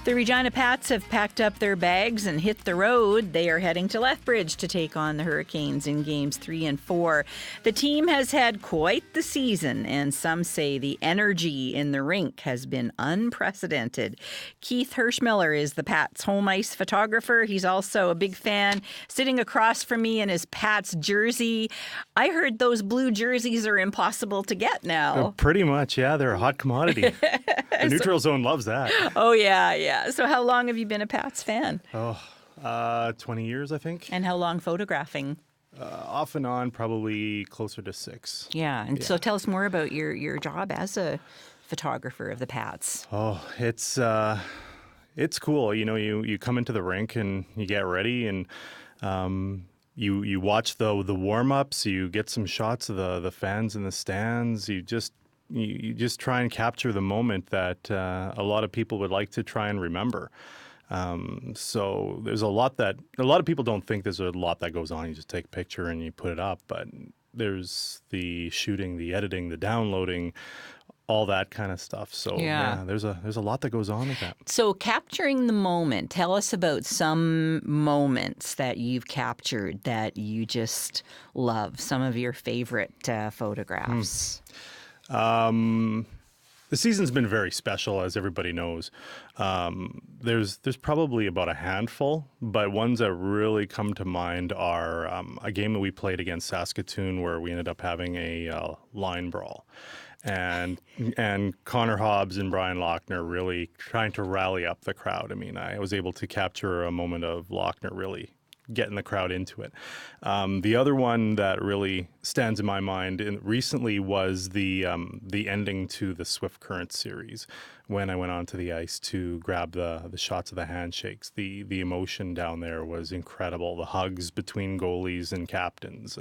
The Regina Pats have packed up their bags and hit the road. They are heading to Lethbridge to take on the Hurricanes in Games 3 and 4. The team has had quite the season, and some say the energy in the rink has been unprecedented. Keith Hershmiller is the Pats home ice photographer. He's also a big fan, sitting across from me in his Pats jersey. I heard those blue jerseys are impossible to get now. Pretty much, yeah. They're a hot commodity. The neutral zone loves that. Oh, yeah. So how long have you been a Pats fan? 20 years, I think. And how long photographing? Off and on, probably closer to 6. Yeah. So tell us more about your job as a photographer of the Pats. Oh, it's cool. You know, you come into the rink and you get ready and you watch the warm-ups. You get some shots of the fans in the stands. You just try and capture the moment that a lot of people would like to try and remember. So there's a lot of people don't think there's a lot that goes on. You just take a picture and you put it up, but there's the shooting, the editing, the downloading, all that kind of stuff. So yeah, there's a lot that goes on with that. So capturing the moment, tell us about some moments that you've captured that you just love, some of your favorite photographs. The season's been very special, as everybody knows. There's probably about a handful, but ones that really come to mind are a game that we played against Saskatchewan where we ended up having a line brawl. And Connor Hobbs and Brian Lochner really trying to rally up the crowd. I mean, I was able to capture a moment of Lochner really getting the crowd into it. The other one that really stands in my mind recently was the ending to the Swift Current series when I went onto the ice to grab the shots of the handshakes. The emotion down there was incredible. The hugs between goalies and captains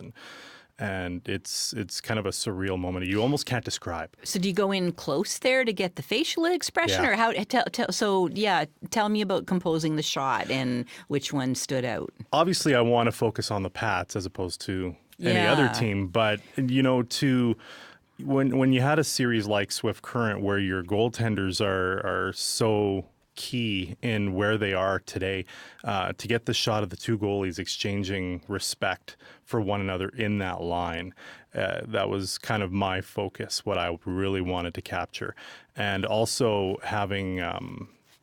and it's kind of a surreal moment. You almost can't describe. So do you go in close there to get the facial expression, or how? Tell me about composing the shot and which one stood out. Obviously, I want to focus on the Pats as opposed to any other team, but you know, when you had a series like Swift Current where your goaltenders are so key in where they are today, to get the shot of the two goalies exchanging respect for one another in that line, that was kind of my focus, what I really wanted to capture. And also having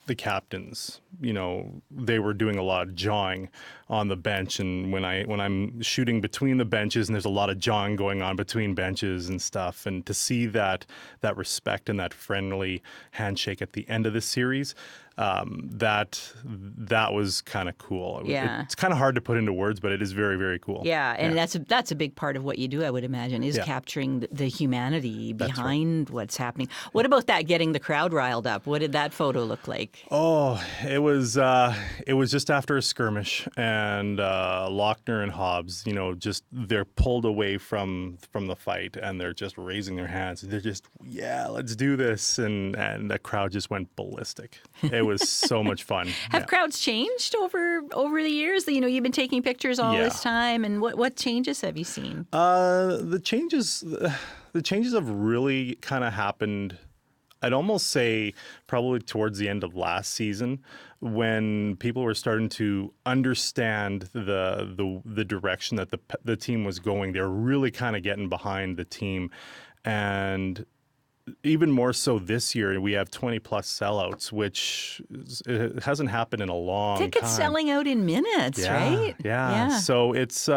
the captains, you know, they were doing a lot of jawing on the bench, and when I'm shooting between the benches and there's a lot of jawing going on between benches and stuff, and to see that respect and that friendly handshake at the end of the series, that was kind of cool. Yeah. It's kind of hard to put into words, but it is very, very cool. Yeah, and that's a big part of what you do, I would imagine, is capturing the humanity behind what's happening. What about that, getting the crowd riled up? What did that photo look like? Oh, it was just after a skirmish, and Lochner and Hobbs, you know, just they're pulled away from the fight, and they're just raising their hands. They're just, yeah, let's do this, and the crowd just went ballistic. It was so much fun. Have crowds changed over the years? You know, you've been taking pictures all this time, and what changes have you seen? The changes have really kind of happened, I'd almost say probably towards the end of last season, when people were starting to understand the direction that the team was going. They were really kind of getting behind the team, and even more so this year, we have 20-plus sellouts, which it hasn't happened in a long time. Tickets selling out in minutes, right? Yeah. So it's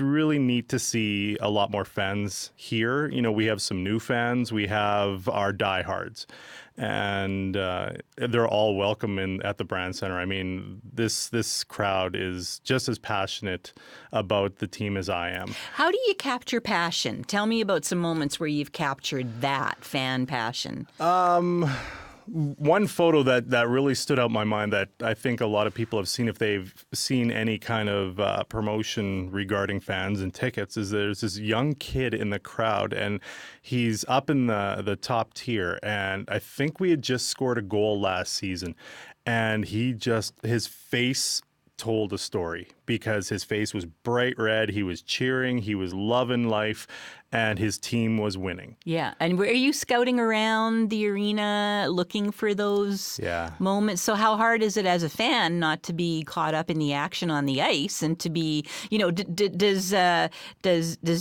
really neat to see a lot more fans here. You know, we have some new fans. We have our diehards, and they're all welcome at the Brand Center. I mean, this crowd is just as passionate about the team as I am. How do you capture passion? Tell me about some moments where you've captured that fan passion. One photo that really stood out in my mind that I think a lot of people have seen if they've seen any kind of promotion regarding fans and tickets is there's this young kid in the crowd, and he's up in the top tier, and I think we had just scored a goal last season, and his face told a story because his face was bright red. He was cheering. He was loving life. and his team was winning. Yeah. And were you scouting around the arena looking for those moments? So how hard is it as a fan not to be caught up in the action on the ice and to be, does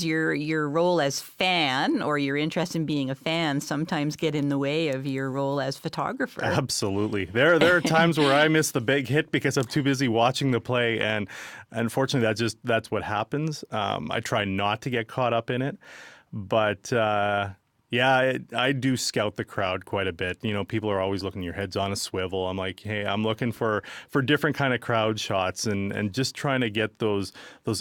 your role as fan or your interest in being a fan sometimes get in the way of your role as photographer? Absolutely. There are times where I miss the big hit because I'm too busy watching the play, and unfortunately that's what happens. I try not to get caught up in it, but I do scout the crowd quite a bit. People are always looking, your head's on a swivel. I'm like, hey, I'm looking for different kind of crowd shots and just trying to get those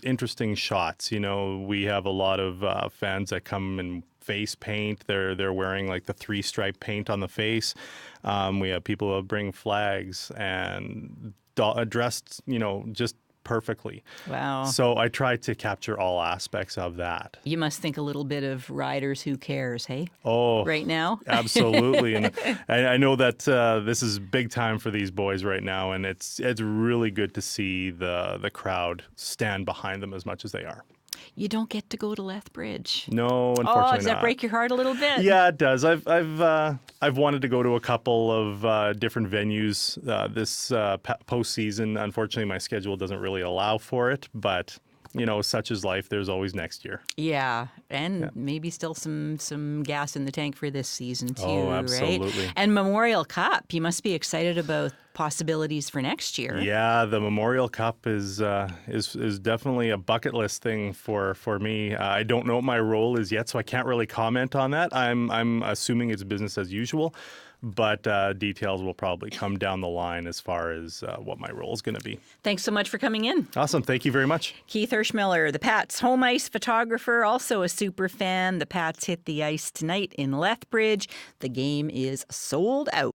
interesting shots. We have a lot of fans that come in face paint. They're wearing like the 3-stripe paint on the face. We have people that bring flags and dressed, just perfectly. Wow. So I try to capture all aspects of that. You must think a little bit of Riders Who Cares, hey? Oh, right now? Absolutely. And I know that this is big time for these boys right now, and it's really good to see the crowd stand behind them as much as they are. You don't get to go to Lethbridge. No, unfortunately does that break your heart a little bit? Yeah, it does. I've wanted to go to a couple of different venues this postseason. Unfortunately, my schedule doesn't really allow for it, but such is life. There's always next year. Yeah, and maybe still some gas in the tank for this season too, oh, absolutely. Right? And Memorial Cup, you must be excited about possibilities for next year. Yeah, the Memorial Cup is definitely a bucket list thing for me. I don't know what my role is yet, so I can't really comment on that. I'm assuming it's business as usual, but details will probably come down the line as far as what my role is going to be. Thanks so much for coming in. Awesome. Thank you very much. Keith Hershmiller, the Pats home ice photographer, also a super fan. The Pats hit the ice tonight in Lethbridge. The game is sold out.